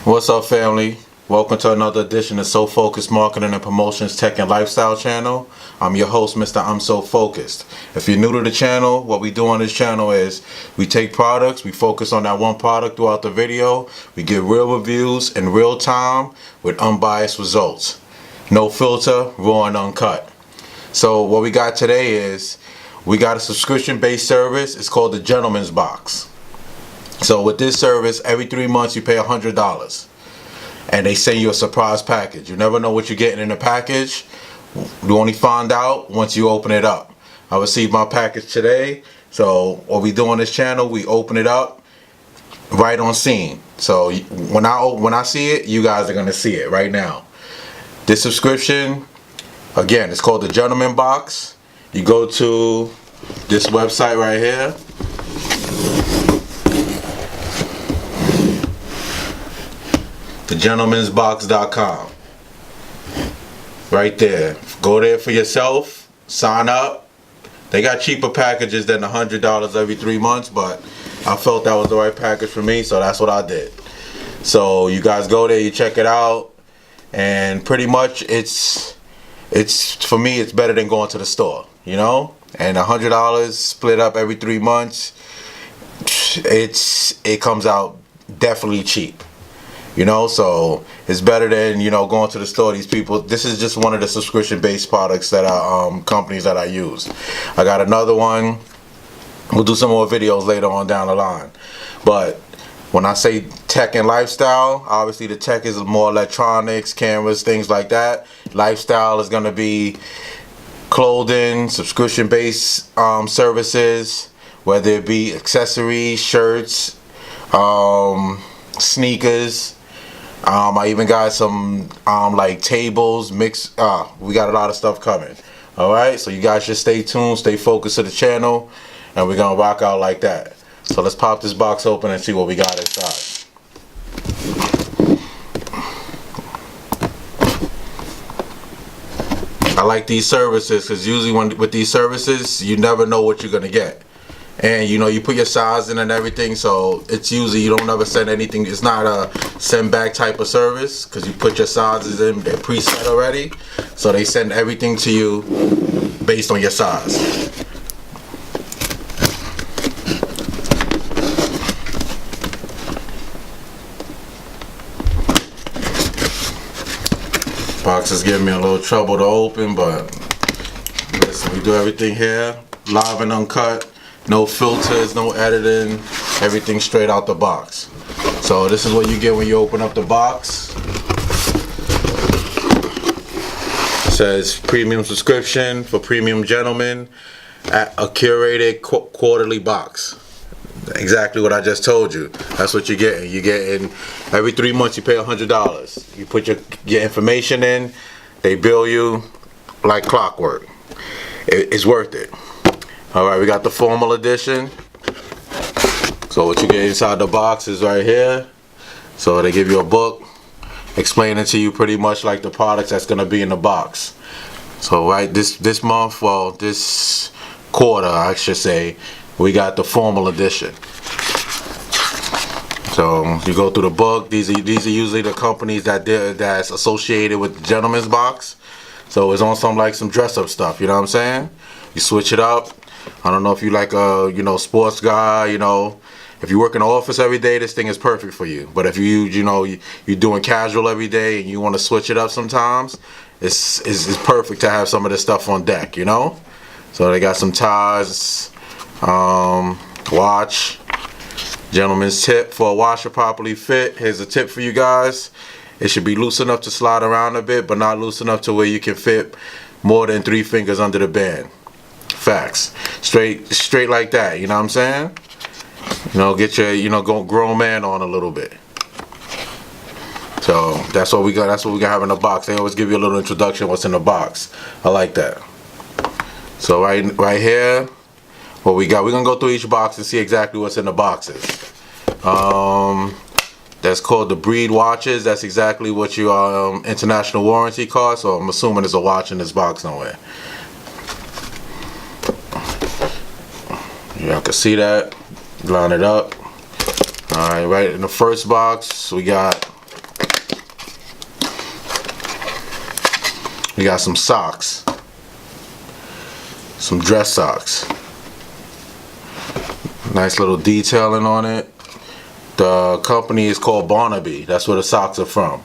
What's up, family? Welcome to another edition of So Focused Marketing and Promotions Tech and Lifestyle channel. I'm your host, Mr. I'm So Focused. If you're new to the channel, what we do on this channel is we take products, we focus on that one product throughout the video, we give real reviews in real time with unbiased results. No filter, raw and uncut. So what we got today is we got a subscription-based service. It's called the Gentlemansbox. So with this service, every 3 months you pay $100 and they send you a surprise package. You never know what you're getting in the package. You only find out once you open it up. I received my package today. So what we do on this channel, we open it up right on scene. So when I see it, you guys are gonna see it right now. This subscription, again, it's called the Gentlemansbox. You go to this website right here. Gentlemansbox.com. Right there. Go there for yourself. Sign up. They got cheaper packages than $100 every 3 months, but I felt that was the right package for me, so that's what I did. So you guys go there, you check it out, and pretty much it's for me, it's better than going to the store, you know. And $100 split up every 3 months, it comes out definitely cheap. You know, so it's better than, you know, going to the store. These people, this is just one of the subscription-based products that are companies that I use. I got another one. We'll do some more videos later on down the line. But when I say tech and lifestyle, obviously the tech is more electronics, cameras, things like that. Lifestyle is going to be clothing, subscription-based services, whether it be accessories, shirts, sneakers. I even got some like tables, mix. We got a lot of stuff coming. Alright, so you guys just stay tuned, stay focused to the channel, and we're gonna rock out like that. So let's pop this box open and see what we got inside. I like these services because usually with these services, you never know what you're gonna get. And you know, you put your size in and everything, so it's usually you don't ever send anything. It's not a send back type of service because you put your sizes in, they're preset already, so they send everything to you based on your size. Box is giving me a little trouble to open, but listen, we do everything here live and uncut. No filters, no editing, everything straight out the box. So this is what you get when you open up the box. It says premium subscription for premium gentlemen at a curated quarterly box. Exactly what I just told you. That's what you're getting. You're getting every 3 months you pay $100. You put your information in, they bill you like clockwork. It's worth it. Alright, we got the formal edition. So what you get inside the box is right here. So they give you a book explaining to you pretty much like the products that's going to be in the box. So right this month, well this quarter I should say, we got the formal edition. So you go through the book. These are usually the companies that's associated with the Gentlemansbox. So it's on some dress up stuff, you know what I'm saying? You switch it up. I don't know if you like a, you know, sports guy, you know, if you work in the office every day, this thing is perfect for you. But if you're doing casual every day and you want to switch it up sometimes, it's perfect to have some of this stuff on deck, you know. So they got some ties, watch, gentleman's tip for a watch to properly fit. Here's a tip for you guys. It should be loose enough to slide around a bit, but not loose enough to where you can fit more than 3 fingers under the band. Facts. Straight like that, you know what I'm saying? You know, get your, you know, grown man on a little bit. So that's what we got. That's what we got have in the box. They always give you a little introduction what's in the box. I like that. So right here, what we got. We're gonna go through each box and see exactly what's in the boxes. That's called the Breed watches. That's exactly what your international warranty costs. So I'm assuming there's a watch in this box somewhere. Y'all can see that. Line it up. Alright, right in the first box we got You got some socks, some dress socks. Nice little detailing on it. The company is called Barnaby. That's where the socks are from.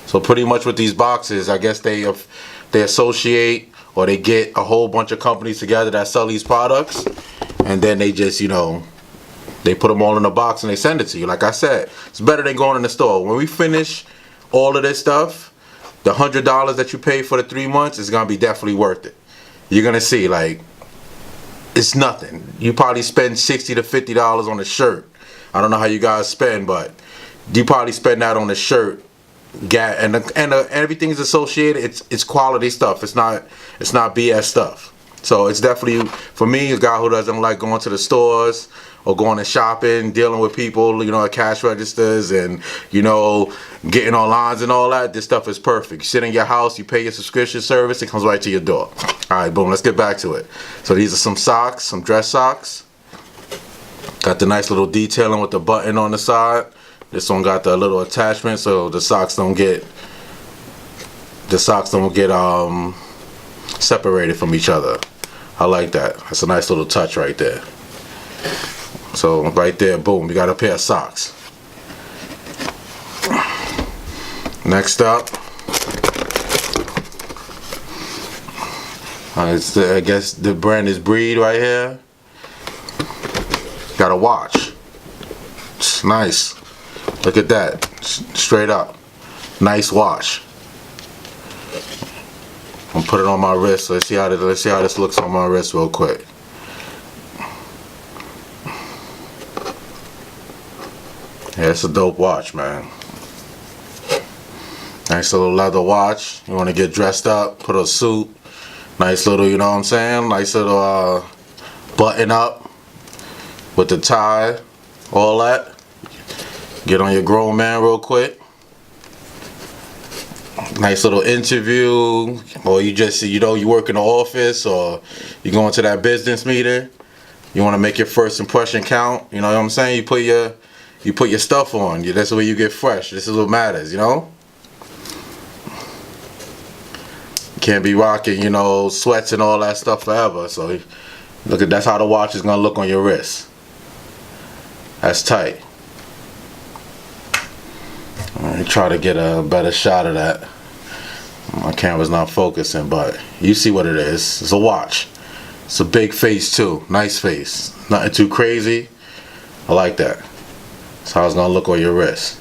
So pretty much with these boxes, I guess they associate, or they get a whole bunch of companies together that sell these products, and then they just, you know, they put them all in a box and they send it to you. Like I said, it's better than going in the store. When we finish all of this stuff, the $100 that you pay for the 3 months is gonna be definitely worth it. You're gonna see, like, it's nothing. You probably spend $60 to $50 on a shirt. I don't know how you guys spend, but you probably spend that on a shirt. And everything is associated. It's quality stuff. It's not BS stuff. So it's definitely, for me, a guy who doesn't like going to the stores or going and shopping, dealing with people, you know, at cash registers and, you know, getting on lines and all that. This stuff is perfect. You sit in your house, you pay your subscription service, it comes right to your door. All right, boom. Let's get back to it. So these are some socks, some dress socks. Got the nice little detailing with the button on the side. This one got the little attachment so the socks don't get separated from each other. I like that. That's a nice little touch right there. So right there, boom, you got a pair of socks. Next up, I guess the brand is Breed right here. Got a watch. It's nice. Look at that. Straight up. Nice watch. I'm gonna put it on my wrist. Let's see how this looks on my wrist real quick. Yeah, it's a dope watch, man. Nice little leather watch. You want to get dressed up, put a suit. Nice little, you know what I'm saying? Nice little button up with the tie, all that. Get on your grown man real quick. Nice little interview, or you just, you know, you work in the office, or you going to that business meeting. You want to make your first impression count. You know what I'm saying? You put your stuff on. That's the way you get fresh. This is what matters, you know. You can't be rocking, you know, sweats and all that stuff forever. So look at, that's how the watch is gonna look on your wrist. That's tight. Alright, try to get a better shot of that. My camera's not focusing, but you see what it is. It's a watch. It's a big face too. Nice face. Nothing too crazy. I like that. That's how it's gonna look on your wrist.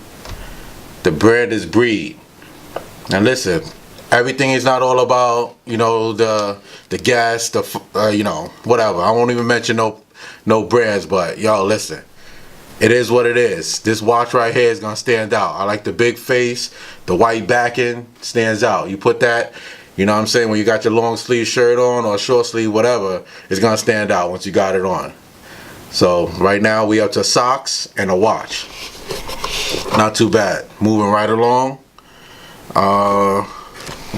The brand is Breed. Now listen, everything is not all about, you know, the gas, you know, whatever. I won't even mention no brands, but y'all listen. It is what it is. This watch right here is gonna stand out. I like the big face, the white backing stands out. You put that, you know what I'm saying, when you got your long sleeve shirt on or short sleeve, whatever, it's gonna stand out once you got it on. So right now we up to socks and a watch. Not too bad. Moving right along.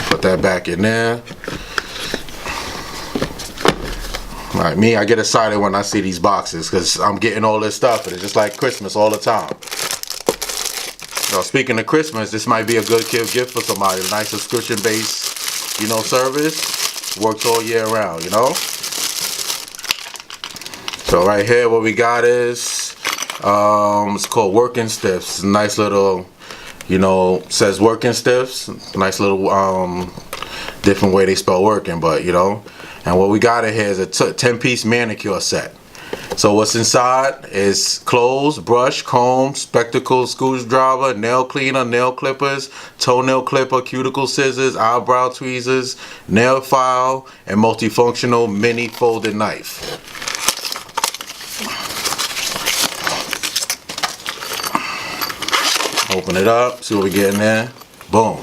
Put that back in there. Like me, I get excited when I see these boxes because I'm getting all this stuff and it's just like Christmas all the time. So speaking of Christmas, this might be a good gift for somebody. A nice subscription-based, you know, service. Works all year round, you know. So right here, what we got is, it's called Working Stiffs. Nice little, you know, says Working Stiffs. Nice little, different way they spell working, but you know. And what we got in here is a 10-piece manicure set. So what's inside is clothes, brush, comb, spectacles, screwdriver, nail cleaner, nail clippers, toenail clipper, cuticle scissors, eyebrow tweezers, nail file, and multifunctional mini folded knife. Open it up, see what we get in there. Boom.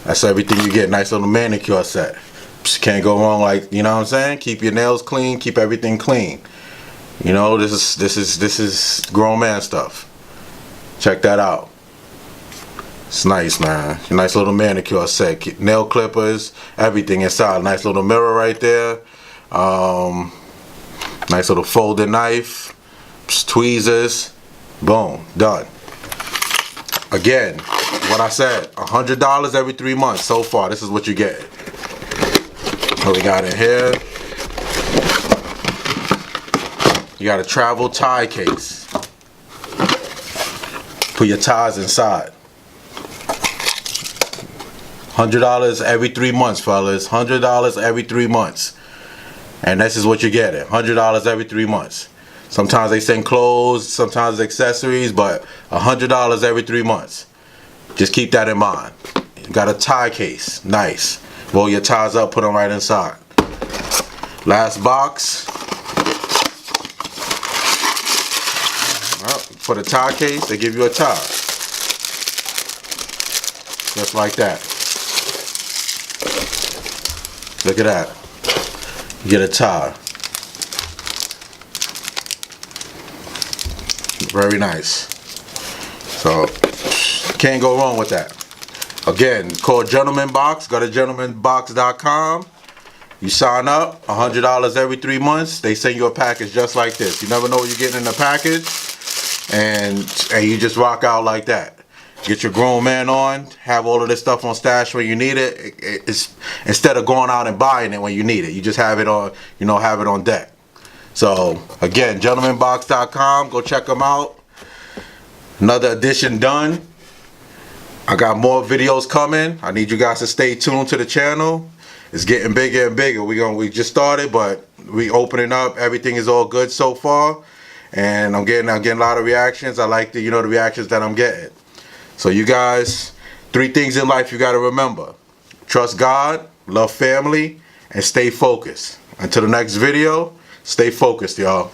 That's everything you get. Nice little manicure set. Can't go wrong, like, you know what I'm saying? Keep your nails clean, keep everything clean. You know, this is grown man stuff. Check that out. It's nice, man. Nice little manicure set. Nail clippers, everything inside. Nice little mirror right there. Nice little folded knife. Tweezers. Boom. Done. Again, what I said, $100 every 3 months so far. This is what you get. What we got in here? You got a travel tie case. Put your ties inside. $100 every 3 months, fellas. $100 every 3 months. And this is what you're getting. $100 every 3 months. Sometimes they send clothes, sometimes accessories, but $100 every 3 months. Just keep that in mind. You got a tie case. Nice. Roll your ties up, put them right inside. Last box. Well, for the tie case, they give you a tie. Just like that. Look at that. You get a tie. Very nice. So, can't go wrong with that. Again, call Gentlemansbox. Go to gentlemansbox.com. You sign up, $100 every 3 months. They send you a package just like this. You never know what you're getting in the package. And you just rock out like that. Get your grown man on. Have all of this stuff on stash when you need it. It's instead of going out and buying it when you need it. You just have it on, have it on deck. So, again, gentlemansbox.com. Go check them out. Another edition done. I got more videos coming. I need you guys to stay tuned to the channel. It's getting bigger and bigger. We just started, but we opening up. Everything is all good so far, and I'm getting a lot of reactions. I like the reactions that I'm getting. So you guys, 3 things in life you got to remember: trust God, love family, and stay focused. Until the next video, stay focused, y'all.